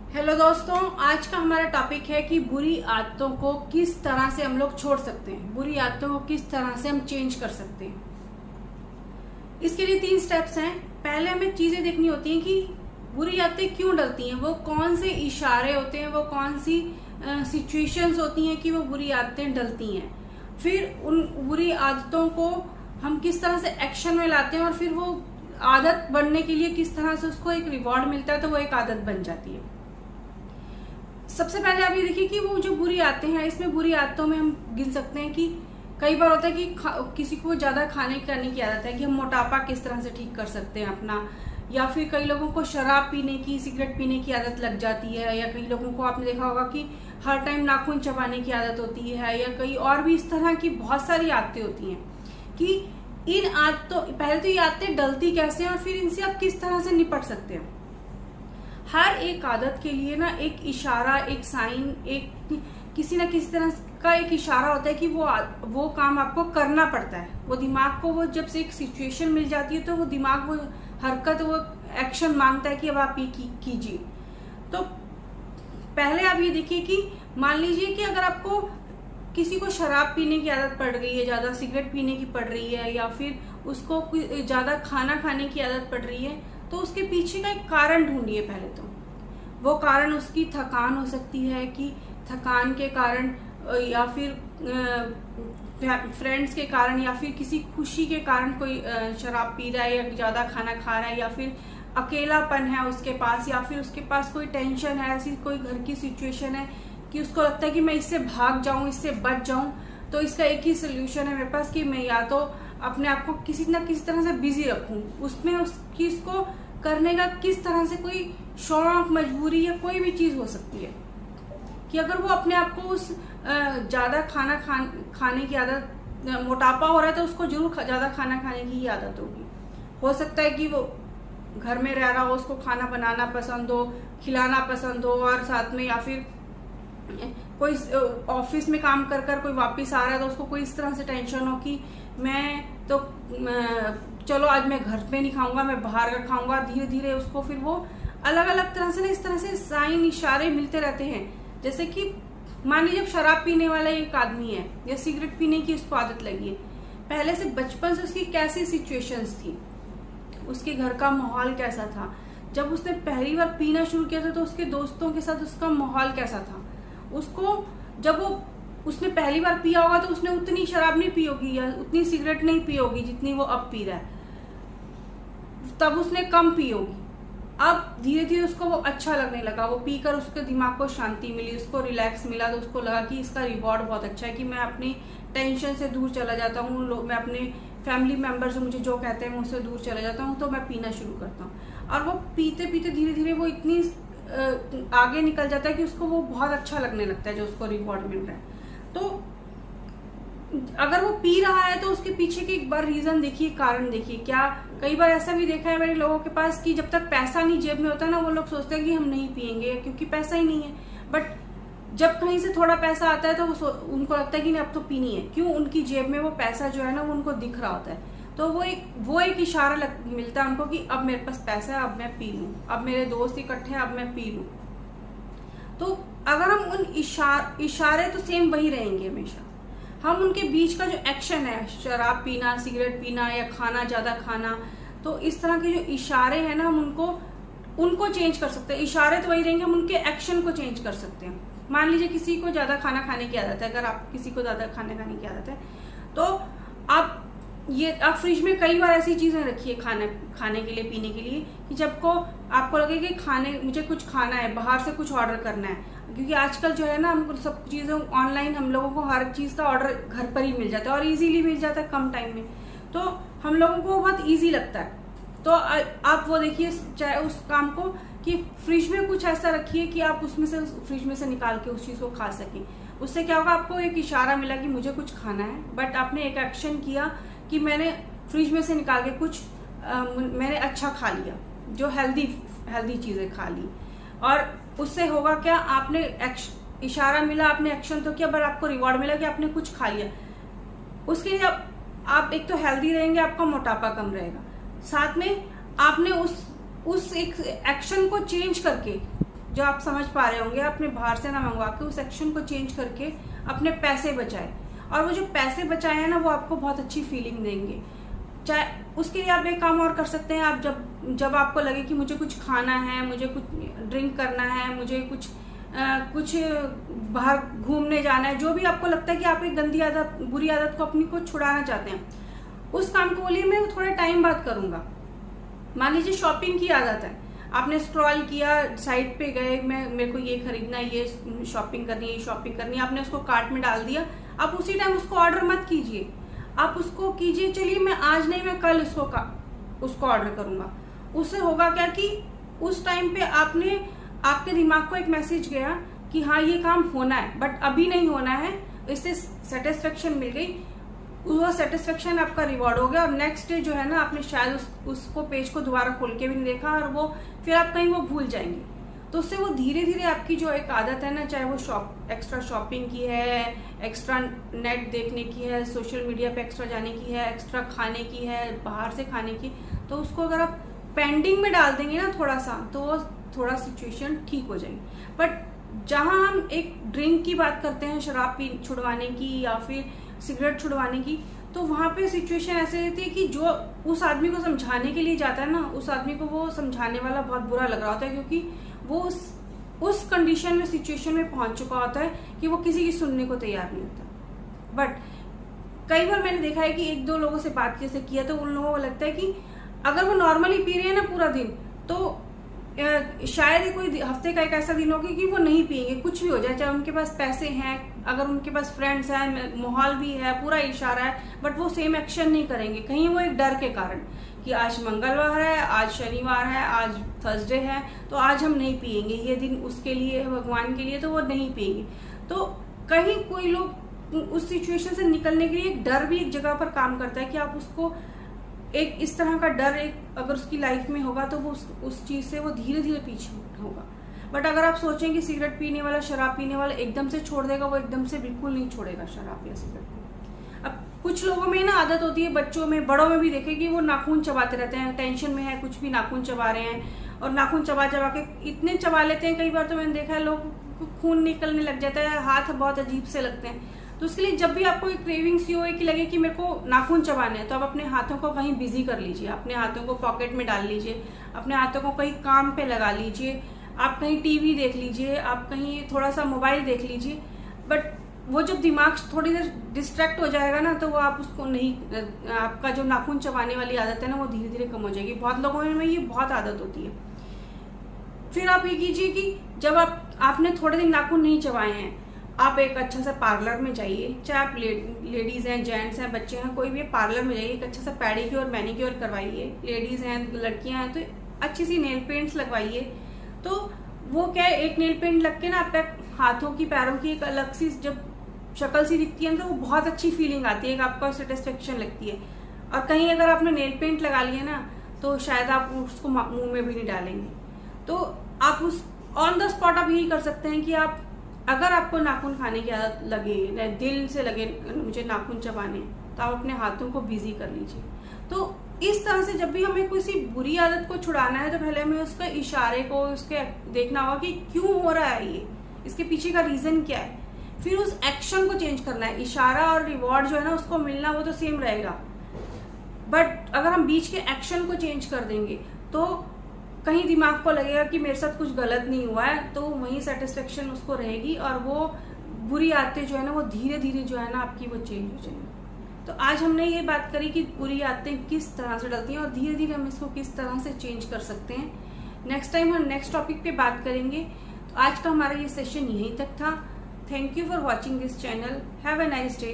Hello दोस्तों, आज का हमारा टॉपिक है कि बुरी आदतों को किस तरह से हम लोग छोड़ सकते हैं, बुरी आदतों को किस तरह से हम चेंज कर सकते हैं। इसके लिए 3 स्टेप्स हैं। पहले हमें चीजें देखनी होती हैं कि बुरी आदतें क्यों डलती हैं, वो कौन से इशारे होते हैं, वो कौन सी सिचुएशंस होती हैं कि वो बुरी आदतें डलती हैं। फिर उन बुरी आदतों को हम किस तरह से एक्शन में लाते हैं और फिर वो आदत बनने के लिए किस तरह से उसको एक रिवॉर्ड मिलता है तो वो एक आदत बन जाती है। सबसे पहले आप ये देखिए कि वो जो बुरी आदतें हैं, इसमें बुरी आदतों में हम गिन सकते हैं कि कई बार होता है कि किसी को ज्यादा खाने करने की आदत है कि हम मोटापा किस तरह से ठीक कर सकते हैं अपना, या फिर कई लोगों को शराब पीने की, सिगरेट पीने की आदत लग जाती है, या कई लोगों को आपने देखा होगा कि हर टाइम नाखून चबाने की आदत होती है, या कई और भी इस तरह की बहुत सारी आदतें होती हैं कि इन आदतों, पहले तो ये आदतें डलती कैसे हैं और फिर इनसे आप किस तरह से निपट सकते हैं। हर एक आदत के लिए ना एक इशारा, एक साइन, एक किसी ना किसी तरह का एक इशारा होता है कि वो काम आपको करना पड़ता है। वो दिमाग को, वो जब से एक सिचुएशन मिल जाती है तो वो दिमाग वो हरकत, वो एक्शन मांगता है कि अब आप ये कीजिए। तो पहले आप ये देखिए कि मान लीजिए कि अगर आपको किसी को शराब पीने की आदत पड़ गई है, ज्यादा सिगरेट पीने की पड़ रही है, या फिर उसको ज्यादा खाना खाने की आदत पड़ रही है, तो उसके पीछे का एक कारण ढूंढिए। पहले तो वो कारण उसकी थकान हो सकती है कि थकान के कारण, या फिर फ्रेंड्स के कारण, या फिर किसी खुशी के कारण कोई शराब पी रहा है या ज्यादा खाना खा रहा है, या फिर अकेलापन है उसके पास, या फिर उसके पास कोई टेंशन है, ऐसी कोई घर की सिचुएशन है कि उसको लगता है कि मैं इससे भाग जाऊं, इससे बच जाऊं। तो इसका एक ही सोल्यूशन है मेरे पास कि मैं या तो अपने आप को किसी न किसी तरह से बिजी रखूं, उसमें उस चीज को करने का किस तरह से कोई शौक, मजबूरी या कोई भी चीज हो सकती है कि अगर वो अपने आप को उस ज्यादा खाने की आदत, मोटापा हो रहा है तो उसको जरूर ज्यादा खाना खाने की ही आदत होगी। हो सकता है कि वो घर में रह रहा हो, उसको खाना बनाना पसंद हो, खिलाना पसंद हो, और साथ में या फिर कोई ऑफिस में काम कर कर कोई वापस आ रहा है तो उसको कोई इस तरह से टेंशन हो कि मैं तो चलो आज मैं घर पे नहीं खाऊंगा, मैं बाहर का खाऊंगा। धीरे धीरे उसको फिर वो अलग अलग तरह से ना, इस तरह से साइन, इशारे मिलते रहते हैं। जैसे कि मान लीजिए शराब पीने वाला एक आदमी है या सिगरेट पीने की उसको आदत लगी है, पहले से बचपन से उसकी कैसी सिचुएशंस थी, उसके घर का माहौल कैसा था, जब उसने पहली बार पीना शुरू किया था तो उसके दोस्तों के साथ उसका माहौल कैसा था, उसको जब वो उसने पहली बार पिया होगा तो उसने उतनी शराब नहीं पी होगी या उतनी सिगरेट नहीं पी होगी जितनी वो अब पी रहा है, तब उसने कम पी होगी। अब धीरे धीरे उसको वो अच्छा लगने लगा, वो पीकर उसके दिमाग को शांति मिली, उसको रिलैक्स मिला, तो उसको लगा कि इसका रिवॉर्ड बहुत अच्छा है कि मैं अपनी टेंशन से दूर चला जाता हूँ, मैं अपने फैमिली मेंबर से मुझे जो कहते हैं मैं उससे दूर चला जाता हूँ, तो मैं पीना शुरू करता हूँ। और वो पीते पीते धीरे धीरे वो इतनी आगे निकल जाता है कि उसको वो बहुत अच्छा लगने लगता है जो उसको रिवॉर्ड मिल रहा है। तो अगर वो पी रहा है तो उसके पीछे की एक बार रीजन देखिए, कारण देखिए। क्या कई बार ऐसा भी देखा है मैंने लोगों के पास कि जब तक पैसा नहीं जेब में होता ना, वो लोग सोचते हैं कि हम नहीं पियेंगे क्योंकि पैसा ही नहीं है, बट जब कहीं से थोड़ा पैसा आता है तो उनको लगता है कि नहीं अब तो पीनी है। क्यों? उनकी जेब में वो पैसा जो है ना वो उनको दिख रहा होता है, तो वो एक इशारा मिलता है उनको कि अब मेरे पास पैसा है, अब मैं पी लूं, अब मेरे दोस्त इकट्ठे हैं, अब मैं पी लूं। तो अगर हम उन इशारे तो सेम वही रहेंगे हमेशा, हम उनके बीच का जो एक्शन है, शराब पीना, सिगरेट पीना या खाना ज्यादा खाना, तो इस तरह के जो इशारे हैं ना हम उनको चेंज कर सकते हैं। इशारे तो वही रहेंगे, हम उनके एक्शन को चेंज कर सकते हैं। मान लीजिए किसी को ज्यादा खाना खाने की आदत है, अगर आप किसी को ज्यादा खाना खाने की आदत है तो आप फ्रिज में कई बार ऐसी चीजें रखिए खाने के लिए, पीने के लिए, कि जब को आपको लगे कि मुझे कुछ खाना है, बाहर से कुछ ऑर्डर करना है, क्योंकि आजकल जो है ना हमको सब चीजें ऑनलाइन, हम लोगों को हर चीज का ऑर्डर घर पर ही मिल जाता है और इजीली मिल जाता है कम टाइम में, तो हम लोगों को बहुत इजी लगता है। तो आप वो देखिए चाहे उस काम को कि फ्रिज में कुछ ऐसा रखिए कि आप फ्रिज में से निकाल के उस चीज को खा सकें। उससे क्या होगा, आपको एक इशारा मिला कि मुझे कुछ खाना है, बट आपने एक एक्शन किया कि मैंने फ्रिज में से निकाल के कुछ मैंने अच्छा खा लिया, जो हेल्दी चीजें खा ली, और उससे होगा क्या, आपने इशारा मिला, आपने एक्शन तो किया, बट आपको रिवॉर्ड मिला कि आपने कुछ खा लिया। उसके लिए आप एक तो हेल्दी रहेंगे, आपका मोटापा कम रहेगा, साथ में आपने उस एक एक्शन को चेंज करके जो आप समझ पा रहे होंगे, अपने बाहर से ना मंगवा के उस एक्शन को चेंज करके अपने पैसे बचाए। और वो जो पैसे बचाए हैं ना, वो आपको बहुत अच्छी फीलिंग देंगे। चाहे उसके लिए आप एक काम और कर सकते हैं, आप जब आपको लगे कि मुझे कुछ खाना है, मुझे कुछ ड्रिंक करना है, मुझे कुछ बाहर घूमने जाना है, जो भी आपको लगता है कि आप एक गंदी आदत, बुरी आदत को अपनी को छुड़ाना चाहते हैं, उस काम को बोलिए मैं थोड़े टाइम बाद करूंगा। मान लीजिए शॉपिंग की आदत है, आपने स्क्रॉल किया, साइट पे गए, मेरे को ये खरीदना है, ये शॉपिंग करनी है, ये शॉपिंग करनी है, आपने उसको कार्ट में डाल दिया। आप उसी टाइम उसको ऑर्डर मत कीजिए, आप उसको कीजिए चलिए मैं आज नहीं, मैं कल उसको ऑर्डर करूंगा। उससे होगा क्या कि उस टाइम पे आपके दिमाग को एक मैसेज गया कि हाँ ये काम होना है, बट अभी नहीं होना है। इससे सेटिस्फेक्शन मिल गई, वो सेटिस्फेक्शन आपका रिवॉर्ड हो गया। और नेक्स्ट डे जो है ना, आपने शायद उसको पेज को दोबारा खोल के भी नहीं देखा, और वो फिर आप कहीं वो भूल जाएंगे। तो उससे वो धीरे धीरे आपकी जो एक आदत है ना, चाहे वो एक्स्ट्रा शॉपिंग की है, एक्स्ट्रा नेट देखने की है, सोशल मीडिया पे एक्स्ट्रा जाने की है, एक्स्ट्रा खाने की है, बाहर से खाने की, तो उसको अगर आप पेंडिंग में डाल देंगे ना थोड़ा सा, तो थोड़ा सिचुएशन ठीक हो जाएगी। बट जहां हम एक ड्रिंक की बात करते हैं, शराब छुड़वाने की या फिर सिगरेट छुड़वाने की, तो वहां पे सिचुएशन ऐसे रहती है कि जो उस आदमी को समझाने के लिए जाता है ना, उस आदमी को वो समझाने वाला बहुत बुरा लग रहा होता है, क्योंकि वो उस कंडीशन में, सिचुएशन में पहुंच चुका होता है कि वो किसी की सुनने को तैयार नहीं होता। बट कई बार मैंने देखा है कि एक दो लोगों से बात कैसे किया, तो उन लोगों को लगता है कि अगर वो नॉर्मली पी रहे हैं ना पूरा दिन, तो शायद कोई हफ्ते का एक ऐसा दिन होगा कि वो नहीं पिएंगे, कुछ भी हो जाए, चाहे उनके पास पैसे हैं, अगर उनके पास फ्रेंड्स हैं, माहौल भी है, पूरा इशारा है, बट वो सेम एक्शन नहीं करेंगे। कहीं वो एक डर के कारण कि आज मंगलवार है, आज शनिवार है, आज थर्सडे है, तो आज हम नहीं पिएंगे, ये दिन उसके लिए, भगवान के लिए, तो वो नहीं पिएंगे। तो कहीं कोई लोग उस सिचुएशन से निकलने के लिए एक डर भी एक जगह पर काम करता है कि आप उसको एक इस तरह का डर एक अगर उसकी लाइफ में होगा, तो वो उस चीज से वो धीरे धीरे पीछे होगा। बट अगर आप सोचें कि सिगरेट पीने वाला, शराब पीने वाला एकदम से छोड़ देगा, वो एकदम से बिल्कुल नहीं छोड़ेगा शराब या सिगरेट को। अब कुछ लोगों में ना आदत होती है, बच्चों में, बड़ों में भी देखे कि वो नाखून चबाते रहते हैं, टेंशन में है, कुछ भी नाखून चबा रहे हैं, और नाखून चबा चबा के इतने चबा लेते हैं, कई बार तो मैंने देखा है लोग खून निकलने लग जाता है, हाथ बहुत अजीब से लगते हैं। तो उसके लिए जब भी आपको एक क्रेविंग्स हो कि लगे कि मेरे को नाखून चबाने हैं, तो आप अपने हाथों को कहीं बिजी कर लीजिए, अपने हाथों को पॉकेट में डाल लीजिए, अपने हाथों को कहीं काम पे लगा लीजिए, आप कहीं टीवी देख लीजिए, आप कहीं थोड़ा सा मोबाइल देख लीजिए। बट वो जब दिमाग थोड़ी देर डिस्ट्रैक्ट हो जाएगा ना, तो वो आप उसको नहीं, आपका जो नाखून चबाने वाली आदत है ना, वो धीरे धीरे कम हो जाएगी। बहुत लोगों में ये बहुत आदत होती है। फिर आप ये कीजिए कि जब आपने थोड़े दिन नाखून नहीं चबाए हैं, आप एक अच्छा सा पार्लर में जाइए, चाहे आप लेडीज हैं, जेंट्स हैं, बच्चे हैं, कोई भी पार्लर में जाइए, एक अच्छा सा पेडिक्योर मैनिक्योर करवाइए। लेडीज हैं, लड़कियां हैं, तो अच्छी सी नेल पेंट्स लगवाइए। तो वो क्या है, एक नेल पेंट लग के ना आपका हाथों की, पैरों की एक अलग सी जब शक्ल सी दिखती है, तो वो बहुत अच्छी फीलिंग आती है, आपका सेटिस्फेक्शन लगती है। और कहीं अगर आपने नेल पेंट लगा लिया ना, तो शायद आप उसको मुंह में भी नहीं डालेंगे। तो आप उस ऑन द स्पॉट आप यही कर सकते हैं कि आप, अगर आपको नाखून खाने की आदत लगे, दिल से लगे मुझे नाखून चबाने, तो आप अपने हाथों को बिजी कर लीजिए। तो इस तरह से जब भी हमें किसी बुरी आदत को छुड़ाना है, तो पहले हमें उसके इशारे को, उसके देखना होगा कि क्यों हो रहा है ये, इसके पीछे का रीजन क्या है। फिर उस एक्शन को चेंज करना है। इशारा और रिवॉर्ड जो है ना, उसको मिलना वो तो सेम रहेगा, बट अगर हम बीच के एक्शन को चेंज कर देंगे, तो कहीं दिमाग को लगेगा कि मेरे साथ कुछ गलत नहीं हुआ है, तो वही सेटिस्फेक्शन उसको रहेगी, और वो बुरी आदतें जो है ना, वो धीरे धीरे जो है ना आपकी वो चेंज हो जाएंगी। तो आज हमने ये बात करी कि बुरी आदतें किस तरह से डलती हैं, और धीरे धीरे हम इसको किस तरह से चेंज कर सकते हैं। नेक्स्ट टाइम हम नेक्स्ट टॉपिक पे बात करेंगे। तो आज का हमारा ये सेशन यहीं तक था। Thank you for watching this channel. Have a nice day.